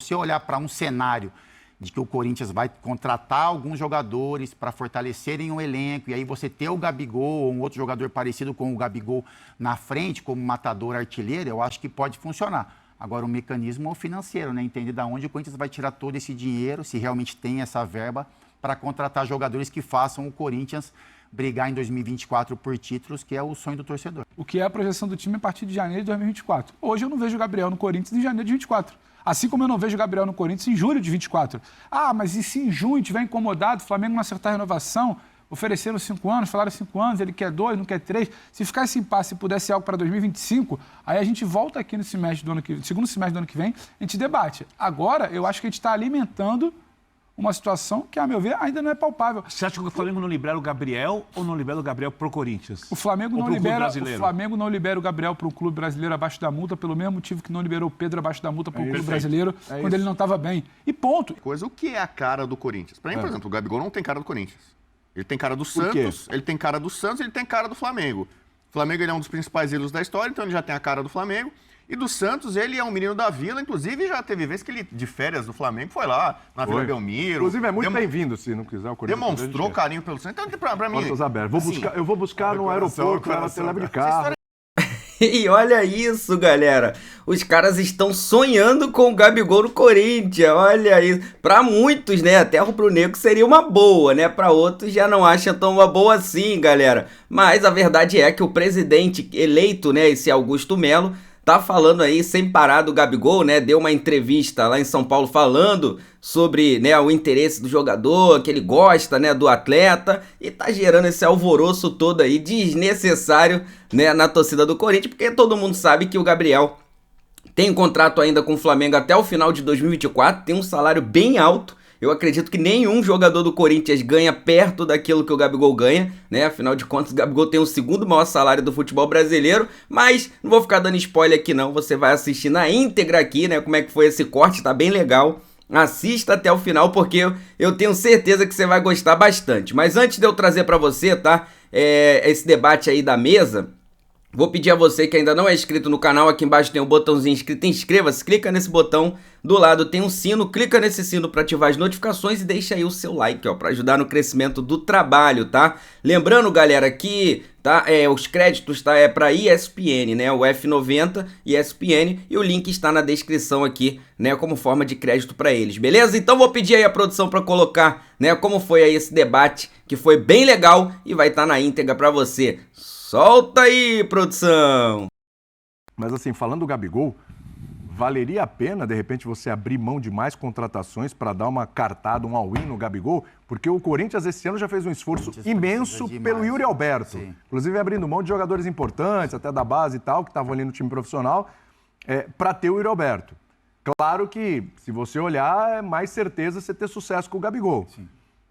você olhar para um cenário de que o Corinthians vai contratar alguns jogadores para fortalecerem o elenco, e aí você ter o Gabigol ou um outro jogador parecido com o Gabigol na frente, como matador artilheiro, eu acho que pode funcionar. Agora, o mecanismo financeiro, né? Entender de onde o Corinthians vai tirar todo esse dinheiro, se realmente tem essa verba, para contratar jogadores que façam o Corinthians brigar em 2024 por títulos, que é o sonho do torcedor. O que é a projeção do time a partir de janeiro de 2024. Hoje eu não vejo o Gabriel no Corinthians em janeiro de 2024. Assim como eu não vejo o Gabriel no Corinthians em julho de 24. Ah, mas e se em junho tiver incomodado, o Flamengo não acertar a renovação, ofereceram 5 anos, falaram 5 anos, ele quer 2, não quer 3. Se ficar esse impasse e puder ser algo para 2025, aí a gente volta aqui no segundo semestre do ano que vem, a gente debate. Agora, eu acho que a gente está alimentando uma situação que, a meu ver, ainda não é palpável. Você acha que o Flamengo não libera o Gabriel ou não libera o Gabriel pro Corinthians? O Flamengo não libera o Gabriel para o clube brasileiro abaixo da multa, pelo mesmo motivo que não liberou o Pedro abaixo da multa para o clube brasileiro, quando ele não estava bem. E ponto. O que é a cara do Corinthians? Para mim, por exemplo, o Gabigol não tem cara do Corinthians. Ele tem cara do Santos, ele tem cara do Santos, ele tem cara do Flamengo. O Flamengo ele é um dos principais ídolos da história, então ele já tem a cara do Flamengo. E do Santos, ele é um menino da Vila, inclusive já teve vezes que ele, de férias do Flamengo, foi lá na Vila Belmiro. Inclusive é muito bem-vindo, se não quiser o Corinthians. Demonstrou carinho pelo Santos. Então, pra mim... Portas abertas. Eu vou buscar no aeroporto, você leva de carro. E olha isso, galera. Os caras estão sonhando com o Gabigol no Corinthians. Olha isso. Pra muitos, né, até o rubro-negro seria uma boa, né? Pra outros já não acham tão uma boa assim, galera. Mas a verdade é que o presidente eleito, né, esse Augusto Melo, tá falando aí sem parar do Gabigol, né? Deu uma entrevista lá em São Paulo falando sobre, né, o interesse do jogador, que ele gosta, né, do atleta, e tá gerando esse alvoroço todo aí desnecessário, né, na torcida do Corinthians, porque todo mundo sabe que o Gabriel tem um contrato ainda com o Flamengo até o final de 2024, tem um salário bem alto. Eu acredito que nenhum jogador do Corinthians ganha perto daquilo que o Gabigol ganha, né? Afinal de contas, o Gabigol tem o segundo maior salário do futebol brasileiro, mas não vou ficar dando spoiler aqui não, você vai assistir na íntegra aqui, né? Como é que foi esse corte, tá bem legal. Assista até o final, porque eu tenho certeza que você vai gostar bastante. Mas antes de eu trazer pra você, tá? Esse debate aí da mesa... Vou pedir a você que ainda não é inscrito no canal, aqui embaixo tem um botãozinho inscrito, inscreva-se, clica nesse botão, do lado tem um sino, clica nesse sino para ativar as notificações e deixa aí o seu like, ó, para ajudar no crescimento do trabalho, tá? Lembrando, galera, que tá, os créditos tá, é para ESPN, né, o F90 ESPN, e o link está na descrição aqui, né, como forma de crédito para eles, beleza? Então vou pedir aí a produção para colocar, né, como foi aí esse debate, que foi bem legal e vai estar na íntegra para você. Solta aí, produção! Mas assim, falando do Gabigol, valeria a pena, de repente, você abrir mão de mais contratações para dar uma cartada, um all-in no Gabigol? Porque o Corinthians esse ano já fez um esforço imenso pelo Yuri Alberto. Sim. Inclusive abrindo mão de jogadores importantes, até da base e tal, que estavam ali no time profissional, para ter o Yuri Alberto. Claro que, se você olhar, é mais certeza você ter sucesso com o Gabigol. Sim.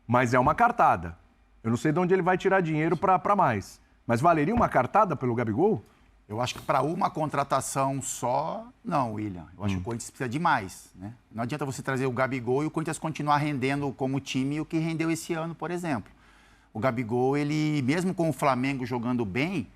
Mas é uma cartada. Eu não sei de onde ele vai tirar dinheiro para mais. Mas valeria uma cartada pelo Gabigol? Eu acho que para uma contratação só, não, William. Eu acho que o Corinthians precisa de mais, né? Não adianta você trazer o Gabigol e o Corinthians continuar rendendo como time o que rendeu esse ano, por exemplo. O Gabigol, ele, mesmo com o Flamengo jogando bem,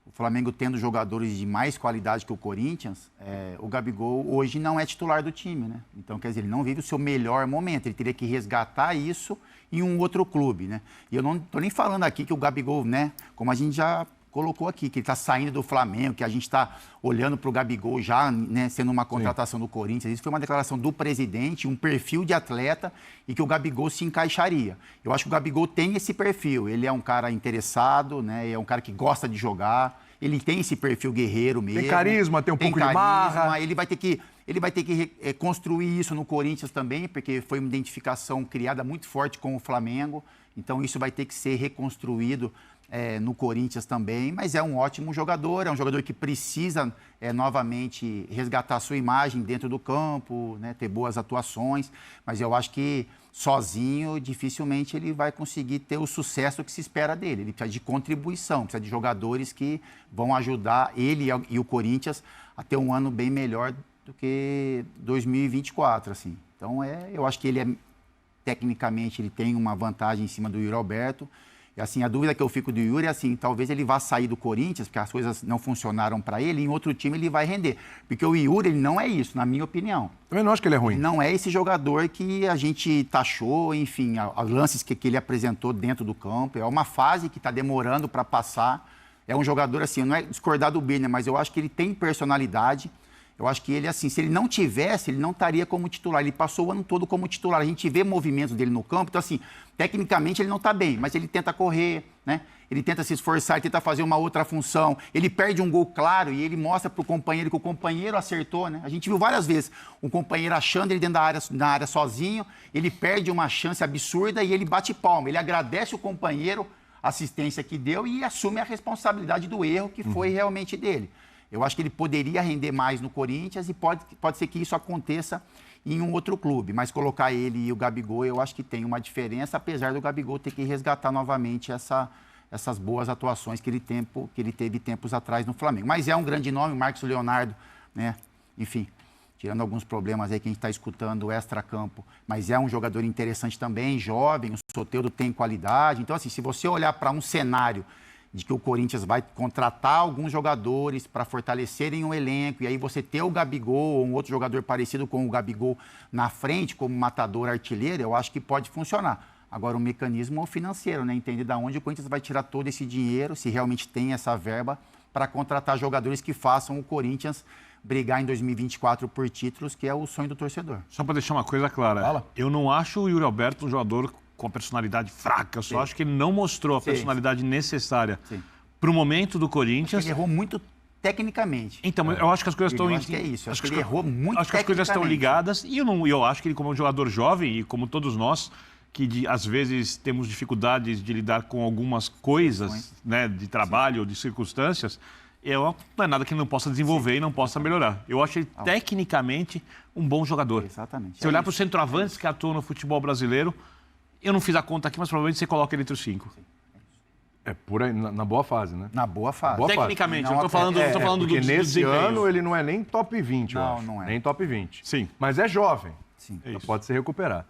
o Flamengo tendo jogadores de mais qualidade que o Corinthians, o Gabigol hoje não é titular do time, né? Então, quer dizer, ele não vive o seu melhor momento. Ele teria que resgatar isso em um outro clube, né? E eu não estou nem falando aqui que o Gabigol, né, como a gente já colocou aqui, que ele está saindo do Flamengo, que a gente está olhando para o Gabigol já, né, sendo uma contratação do Corinthians. Isso foi uma declaração do presidente, um perfil de atleta e que o Gabigol se encaixaria. Eu acho que o Gabigol tem esse perfil. Ele é um cara interessado, né, é um cara que gosta de jogar. Ele tem esse perfil guerreiro mesmo. Tem carisma, tem um pouco de marra. Ele vai ter que construir isso no Corinthians também, porque foi uma identificação criada muito forte com o Flamengo. Então, isso vai ter que ser reconstruído no Corinthians também. Mas é um ótimo jogador, é um jogador que precisa novamente resgatar sua imagem dentro do campo, né, ter boas atuações. Mas eu acho que sozinho, dificilmente ele vai conseguir ter o sucesso que se espera dele. Ele precisa de contribuição, precisa de jogadores que vão ajudar ele e o Corinthians a ter um ano bem melhor do que 2024, assim. Então, eu acho que ele tecnicamente, ele tem uma vantagem em cima do Yuri Alberto. E assim, a dúvida que eu fico do Yuri é assim, talvez ele vá sair do Corinthians, porque as coisas não funcionaram para ele, e em outro time ele vai render. Porque o Yuri, ele não é isso, na minha opinião. Também não acho que ele é ruim. Ele não é esse jogador que a gente taxou, enfim, os lances que ele apresentou dentro do campo. É uma fase que está demorando para passar. É um jogador, assim, não é discordar do Birner, mas eu acho que ele tem personalidade. Eu acho que ele, assim, se ele não tivesse, ele não estaria como titular. Ele passou o ano todo como titular. A gente vê movimentos dele no campo. Então, assim, tecnicamente ele não está bem, mas ele tenta correr, né? Ele tenta se esforçar, ele tenta fazer uma outra função. Ele perde um gol claro e ele mostra para o companheiro que o companheiro acertou, né? A gente viu várias vezes um companheiro achando ele dentro da área sozinho, ele perde uma chance absurda e ele bate palma. Ele agradece o companheiro a assistência que deu e assume a responsabilidade do erro que foi realmente dele. Eu acho que ele poderia render mais no Corinthians e pode ser que isso aconteça em um outro clube. Mas colocar ele e o Gabigol, eu acho que tem uma diferença, apesar do Gabigol ter que resgatar novamente essas boas atuações que ele teve tempos atrás no Flamengo. Mas é um grande nome, o Marcos Leonardo, né? Enfim, tirando alguns problemas aí que a gente está escutando extra-campo. Mas é um jogador interessante também, jovem, o Soteldo tem qualidade. Então, assim, se você olhar para um cenário de que o Corinthians vai contratar alguns jogadores para fortalecerem o elenco, e aí você ter o Gabigol ou um outro jogador parecido com o Gabigol na frente, como matador artilheiro, eu acho que pode funcionar. Agora, o mecanismo financeiro, né? Entender de onde o Corinthians vai tirar todo esse dinheiro, se realmente tem essa verba, para contratar jogadores que façam o Corinthians brigar em 2024 por títulos, que é o sonho do torcedor. Só para deixar uma coisa clara, Fala. eu não acho o Yuri Alberto um jogador com a personalidade fraca, eu só acho que ele não mostrou a personalidade necessária para o momento do Corinthians. Ele errou muito tecnicamente. Então, eu acho que as coisas estão... Eu acho que é isso, acho que ele errou muito Acho que as coisas estão ligadas e eu acho que ele, como um jogador jovem e como todos nós, que às vezes temos dificuldades de lidar com algumas coisas, né, de trabalho ou de circunstâncias, não é nada que ele não possa desenvolver e não possa melhorar. Eu acho ele tecnicamente um bom jogador. Exatamente. Se olhar para os centroavantes que atuam no futebol brasileiro, eu não fiz a conta aqui, mas provavelmente você coloca ele entre os 5. É por aí, na boa fase, né? Na boa fase. Boa Tecnicamente, Não, eu tô falando Porque do nesse desempenho. ano ele não é nem top 20, eu Não, acho. não é. Nem top 20. Sim. Mas é jovem. Sim. Então pode se recuperar.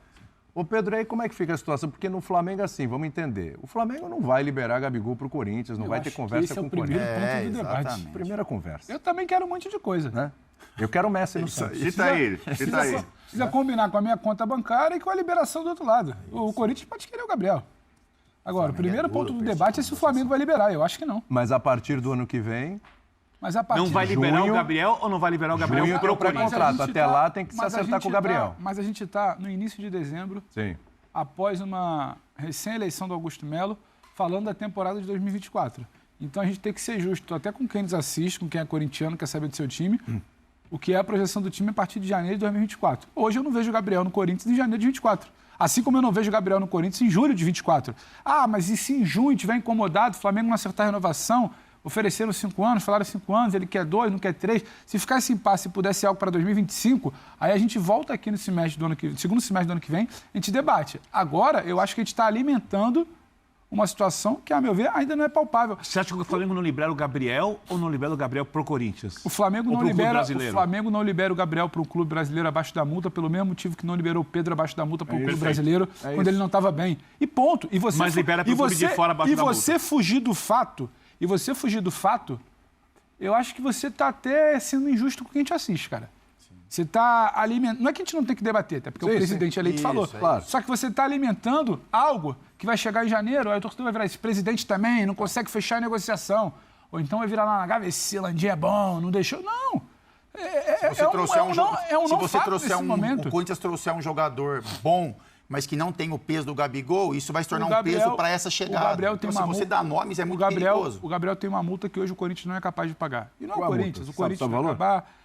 Ô Pedro, aí como é que fica a situação? Porque no Flamengo, assim, vamos entender. O Flamengo não vai liberar Gabigol pro Corinthians, não vai ter conversa com o Corinthians. Esse é o primeiro ponto do debate. exatamente. Primeira conversa. Eu também quero um monte de coisa. Né? Eu quero o Messi no Santos. Cita ele, cita aí. Precisa combinar com a minha conta bancária e com a liberação do outro lado. O Corinthians pode querer o Gabriel. Agora, o primeiro ponto do debate é se o Flamengo vai liberar. Eu acho que não. Mas a partir do ano que vem, Mas a partir Não vai de liberar junho- o Gabriel ou não vai liberar o Gabriel junho tem pro o Corinthians? pré-contrato. Mas a gente Até lá tem que se mas a acertar gente com o Gabriel. mas a gente está no início de dezembro, sim. após uma recém-eleição do Augusto Melo, falando da temporada de 2024. Então a gente tem que ser justo, até com quem nos assiste, com quem é corintiano, quer saber do seu time, o que é a projeção do time a partir de janeiro de 2024. Hoje eu não vejo o Gabriel no Corinthians em janeiro de 2024. Assim como eu não vejo o Gabriel no Corinthians em julho de 2024. Ah, mas e se em junho tiver incomodado, o Flamengo não acertar a renovação, ofereceram 5 anos, falaram 5 anos, ele quer 2, não quer 3. Se ficar esse impasse e puder ser algo para 2025, aí a gente volta aqui no segundo semestre do ano que vem, a gente debate. Agora, eu acho que a gente está alimentando uma situação que, a meu ver, ainda não é palpável. Você acha que o Flamengo não libera o Gabriel ou não libera o Gabriel pro Corinthians? O Flamengo Ou não pro clube libera, brasileiro? o Flamengo não libera o Gabriel para o clube brasileiro abaixo da multa, pelo mesmo motivo que não liberou o Pedro abaixo da multa para o clube brasileiro quando ele não estava bem. E ponto. E você Mas libera pro clube de fora abaixo da multa. E você fugir do fato, eu acho que você está até sendo injusto com quem te assiste, cara. Você está alimentando... Não é que a gente não tem que debater, até porque o presidente eleito falou. claro. Só que você está alimentando algo que vai chegar em janeiro, aí o torcedor vai virar, esse presidente também não consegue fechar a negociação. Ou então vai virar lá na gaveta, esse Landim é bom, não deixou... Não! Se você trouxer momento. o Corinthians trouxer um jogador bom, mas que não tem o peso do Gabigol, isso vai se tornar um peso para essa chegada. O Gabriel tem então, uma se você multa, dá nomes, é muito perigoso. O Gabriel tem uma multa que hoje o Corinthians não é capaz de pagar. E não é Qual o a Corinthians. multa? O Corinthians Sabe o vai valor? acabar...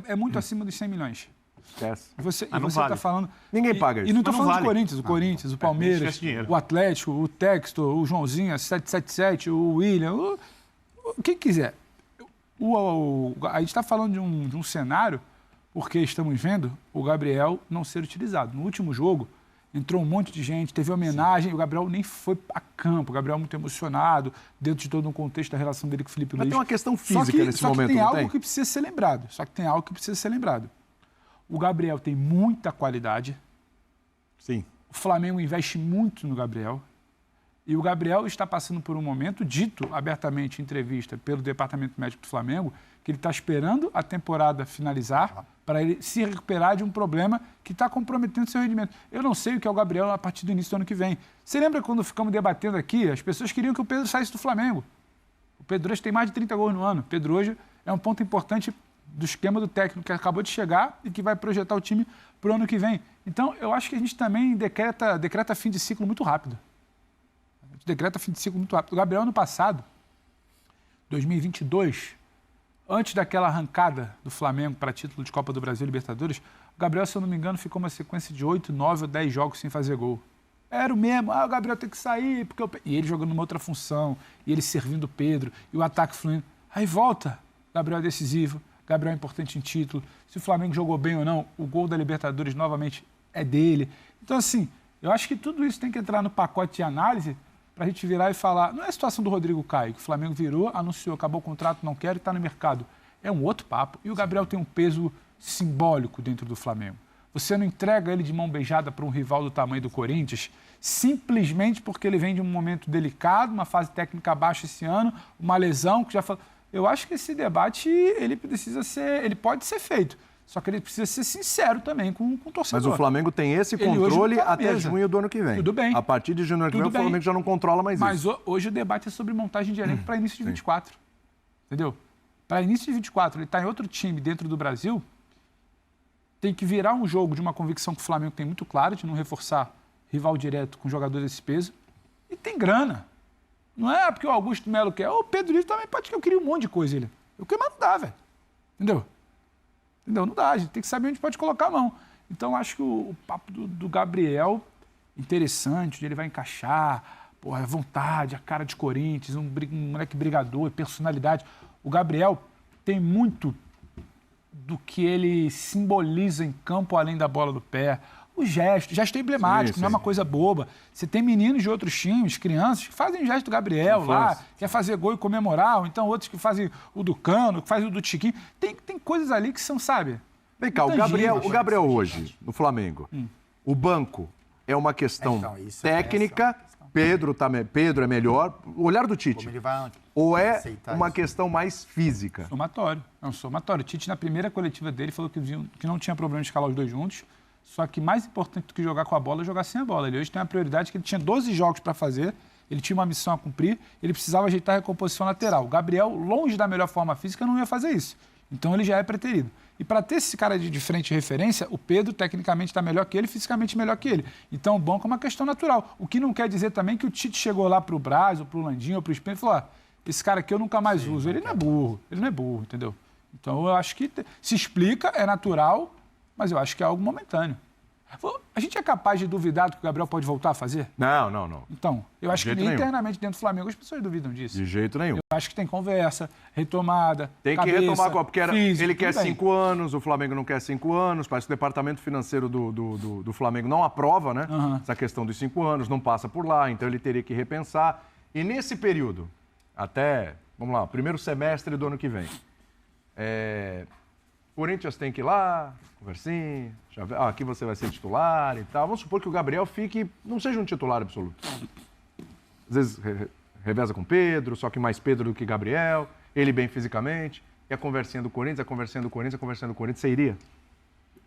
É muito acima dos 100 milhões. Esquece. E você não está vale. falando... Ninguém paga isso. E não estou Mas não falando do vale. Corinthians. O Corinthians, o nem Palmeiras, esquece dinheiro. o Atlético, o Textor, o Joãozinho, a 777, o William, quem quiser. A gente está falando de um cenário, porque estamos vendo o Gabriel não ser utilizado. No último jogo, entrou um monte de gente, teve homenagem, o Gabriel nem foi a campo. O Gabriel muito emocionado, dentro de todo um contexto da relação dele com o Felipe Mas Luiz. tem uma questão física nesse momento, tem não algo tem? que precisa ser lembrado. O Gabriel tem muita qualidade. Sim. O Flamengo investe muito no Gabriel. E o Gabriel está passando por um momento, dito abertamente em entrevista pelo Departamento Médico do Flamengo, que ele está esperando a temporada finalizar para ele se recuperar de um problema que está comprometendo seu rendimento. Eu não sei o que é o Gabriel a partir do início do ano que vem. Você lembra quando ficamos debatendo aqui, as pessoas queriam que o Pedro saísse do Flamengo. O Pedro hoje tem mais de 30 gols no ano. O Pedro hoje é um ponto importante do esquema do técnico que acabou de chegar e que vai projetar o time para o ano que vem. Então, eu acho que a gente também decreta fim de ciclo muito rápido. Decreta fim de ciclo muito rápido. O Gabriel, ano passado, 2022, antes daquela arrancada do Flamengo para título de Copa do Brasil e Libertadores, o Gabriel, se eu não me engano, ficou uma sequência de 8, 9 ou 10 jogos sem fazer gol. Era o mesmo, o Gabriel tem que sair, porque e ele jogando numa outra função, e ele servindo o Pedro, e o ataque fluindo. Aí volta, Gabriel é decisivo, Gabriel é importante em título. Se o Flamengo jogou bem ou não, o gol da Libertadores novamente é dele. Então, assim, eu acho que tudo isso tem que entrar no pacote de análise para a gente virar e falar, não é a situação do Rodrigo Caio, que o Flamengo virou, anunciou, acabou o contrato, não quer e está no mercado. É um outro papo. E o Gabriel tem um peso simbólico dentro do Flamengo. Você não entrega ele de mão beijada para um rival do tamanho do Corinthians simplesmente porque ele vem de um momento delicado, uma fase técnica baixa esse ano, uma lesão que já falou. Eu acho que esse debate ele pode ser feito. Só que ele precisa ser sincero também com o torcedor. Mas o Flamengo tem esse controle até junho do ano que vem. Tudo bem. A partir de junho do ano que vem, o Flamengo já não controla mais isso. Mas hoje o debate é sobre montagem de elenco para início de 24. Entendeu? Para início de 24, ele está em outro time dentro do Brasil, tem que virar um jogo de uma convicção que o Flamengo tem muito clara, de não reforçar rival direto com jogadores desse peso. E tem grana. Não é porque o Augusto Melo quer. O Pedro Livre também pode que eu queria um monte de coisa. Ele. Eu queria, mas não dá, velho. Entendeu? Não dá. A gente tem que saber onde pode colocar a mão. Então, acho que o papo do Gabriel, interessante, onde ele vai encaixar, porra, a vontade, a cara de Corinthians, um moleque brigador, personalidade. O Gabriel tem muito do que ele simboliza em campo além da bola do pé. O gesto emblemático, não é uma coisa boba. Você tem meninos de outros times, crianças, que fazem o gesto do Gabriel lá, quer fazer gol e comemorar, ou então outros que fazem o do Cano, que fazem o do Tiquinho. Tem coisas ali que são, sabe? Vem cá, o Gabriel hoje, no Flamengo, o banco é uma questão técnica, Pedro é melhor, o olhar do Tite, ou é uma questão mais física? É um somatório. O Tite, na primeira coletiva dele, falou que não tinha problema de escalar os dois juntos. Só que mais importante do que jogar com a bola é jogar sem a bola. Ele hoje tem uma prioridade que ele tinha 12 jogos para fazer, ele tinha uma missão a cumprir, ele precisava ajeitar a recomposição lateral. O Gabriel, longe da melhor forma física, não ia fazer isso. Então ele já é preterido. E para ter esse cara de frente de referência, o Pedro tecnicamente está melhor que ele, fisicamente melhor que ele. Então o banco é uma questão natural. O que não quer dizer também que o Tite chegou lá para o Braz, ou para o Landinho, ou para o Spence e falou, esse cara aqui eu nunca mais uso. Ele não é burro, entendeu? Então eu acho que se explica, é natural, mas eu acho que é algo momentâneo. A gente é capaz de duvidar do que o Gabriel pode voltar a fazer? Não. Então, eu acho que internamente dentro do Flamengo as pessoas duvidam disso. De jeito nenhum. Eu acho que tem conversa, retomada, tem cabeça, que retomar, porque físico, ele quer 5 anos, o Flamengo não quer 5 anos, parece que o departamento financeiro do Flamengo não aprova, né? Essa questão dos 5 anos, não passa por lá, então ele teria que repensar. E nesse período, até, vamos lá, primeiro semestre do ano que vem, Corinthians tem que ir lá, conversinha, aqui você vai ser titular e tal. Vamos supor que o Gabriel não seja um titular absoluto. Às vezes reveza com Pedro, só que mais Pedro do que Gabriel, ele bem fisicamente, e a conversinha do Corinthians, você iria?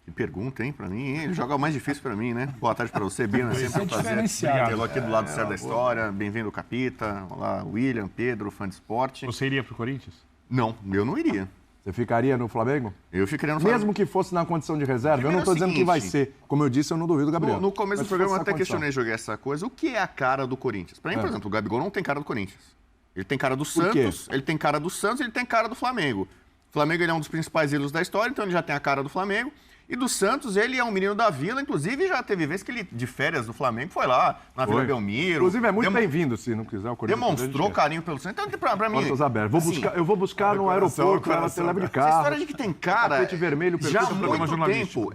Que pergunta, hein, pra mim. Ele joga o mais difícil pra mim, né? Boa tarde pra você, Bina. Sempre um prazer tê-lo aqui do lado certo da história. Bem-vindo, Capita. Olá, William, Pedro, fã de esporte. Você iria pro Corinthians? Não, eu não iria. Você ficaria no Flamengo? Eu ficaria no Flamengo. Mesmo que fosse na condição de reserva? Eu não estou dizendo que vai ser. Como eu disse, eu não duvido do Gabriel. No começo do programa eu até questionei jogar essa coisa. O que é a cara do Corinthians? Pra mim, por exemplo, o Gabigol não tem cara do Corinthians. Ele tem cara do Santos, ele tem cara do Santos, ele tem cara do Flamengo. O Flamengo ele é um dos principais ídolos da história, então ele já tem a cara do Flamengo. E do Santos, ele é um menino da Vila, inclusive já teve vezes que ele, de férias do Flamengo, foi lá na Vila Belmiro. Inclusive é muito bem-vindo, se não quiser o Corinthians. Demonstrou carinho pelo Santos. Então, pra mim... Portas abertas. Eu vou buscar no aeroporto, você leva de carro. Essa história de que tem cara... Tapete vermelho, já há muito tempo.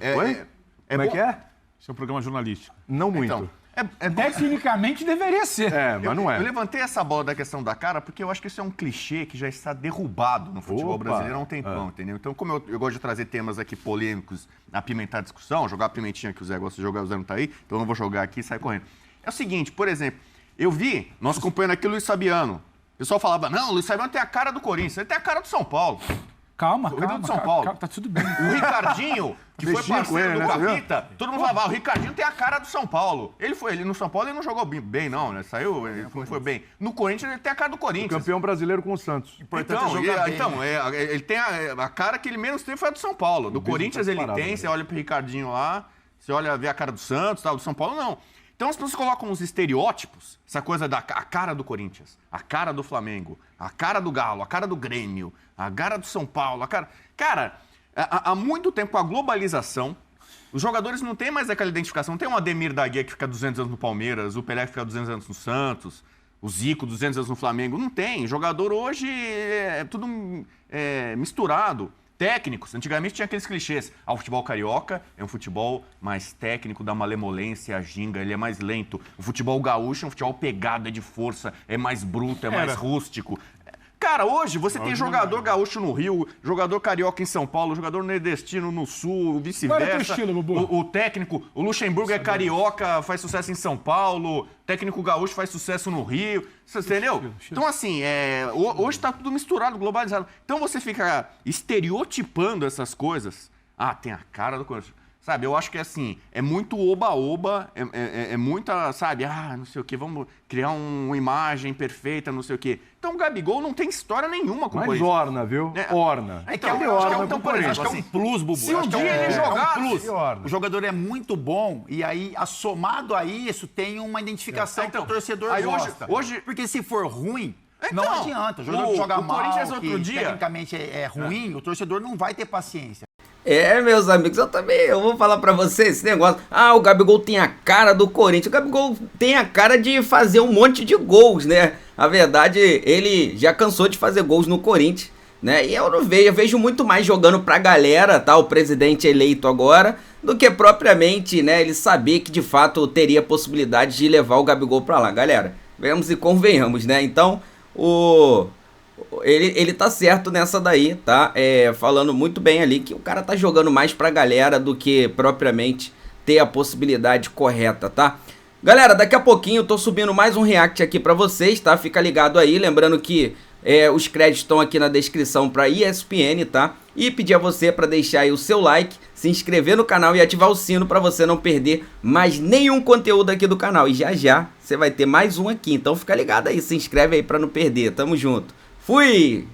Como é que é? Esse é um programa jornalístico. Não muito. Então, tecnicamente deveria ser. Mas não é. Eu levantei essa bola da questão da cara porque eu acho que isso é um clichê que já está derrubado no futebol brasileiro há um tempão, entendeu? Então, como eu gosto de trazer temas aqui polêmicos, apimentar a discussão, jogar a pimentinha que o Zé gosta de jogar, o Zé não tá aí, então eu não vou jogar aqui e sair correndo. É o seguinte, por exemplo, Eu vi, nosso companheiro aqui, Luiz Fabiano. O pessoal falava, não, o Luiz Fabiano tem a cara do Corinthians, ele tem a cara do São Paulo. Calma, do São Paulo. tá tudo bem. O Ricardinho, que foi Mexia com parceiro ele, do né, Capita, todo mundo falava, o Ricardinho tem a cara do São Paulo. Ele no São Paulo ele não jogou bem, não, né? Saiu, ele não foi bem. No Corinthians ele tem a cara do Corinthians. Campeão brasileiro com o Santos. Ele tem a cara que ele menos teve foi a do São Paulo. Do Corinthians ele tem, você olha pro Ricardinho lá, você olha, vê a cara do Santos, tal, do São Paulo, não. Então as pessoas colocam uns estereótipos, essa coisa da a cara do Corinthians, a cara do Flamengo, a cara do Galo, a cara do Grêmio, a cara do São Paulo, a cara... Cara, há muito tempo, com a globalização, os jogadores não têm mais aquela identificação. Não tem um Ademir da Guia que fica 200 anos no Palmeiras, o Pelé que fica 200 anos no Santos, o Zico 200 anos no Flamengo. Não tem. Jogador hoje é tudo misturado. Técnicos. Antigamente tinha aqueles clichês. O futebol carioca é um futebol mais técnico, da malemolência, a ginga, ele é mais lento. O futebol gaúcho é um futebol pegado, é de força, é mais bruto, é mais rústico. Cara, hoje você tem jogador gaúcho no Rio, jogador carioca em São Paulo, jogador nordestino no Sul, vice-versa. O técnico, o Luxemburgo é carioca, faz sucesso em São Paulo, técnico gaúcho faz sucesso no Rio, você entendeu? Então, assim, hoje tá tudo misturado, globalizado. Então você fica estereotipando essas coisas. Ah, tem a cara do Corinthians. Sabe, eu acho que assim, é muito oba-oba, é muita, sabe, não sei o quê, vamos criar uma imagem perfeita, não sei o quê. Então o Gabigol não tem história nenhuma com o Corinthians. Mas orna, viu? Orna. Então, por exemplo, acho que é um plus, Bubu. Se um dia ele jogar, é um plus. O jogador é muito bom e aí, somado a isso, tem uma identificação que o torcedor gosta. Hoje, porque se for ruim, não adianta. O jogador que joga mal, que tecnicamente é ruim, o torcedor não vai ter paciência. Meus amigos, eu vou falar pra vocês esse negócio. O Gabigol tem a cara do Corinthians. O Gabigol tem a cara de fazer um monte de gols, né? A verdade, ele já cansou de fazer gols no Corinthians, né? E eu vejo muito mais jogando pra galera, tá? O presidente eleito agora, do que propriamente, né? Ele saber que de fato teria possibilidade de levar o Gabigol pra lá. Galera, venhamos e convenhamos, né? Então, Ele tá certo nessa daí, tá? Falando muito bem ali que o cara tá jogando mais pra galera do que propriamente ter a possibilidade correta, tá? Galera, daqui a pouquinho eu tô subindo mais um react aqui pra vocês, tá? Fica ligado aí, lembrando que os créditos estão aqui na descrição pra ESPN, tá? E pedir a você pra deixar aí o seu like, se inscrever no canal e ativar o sino pra você não perder mais nenhum conteúdo aqui do canal. E já você vai ter mais um aqui, então fica ligado aí, se inscreve aí pra não perder. Tamo junto. Fui!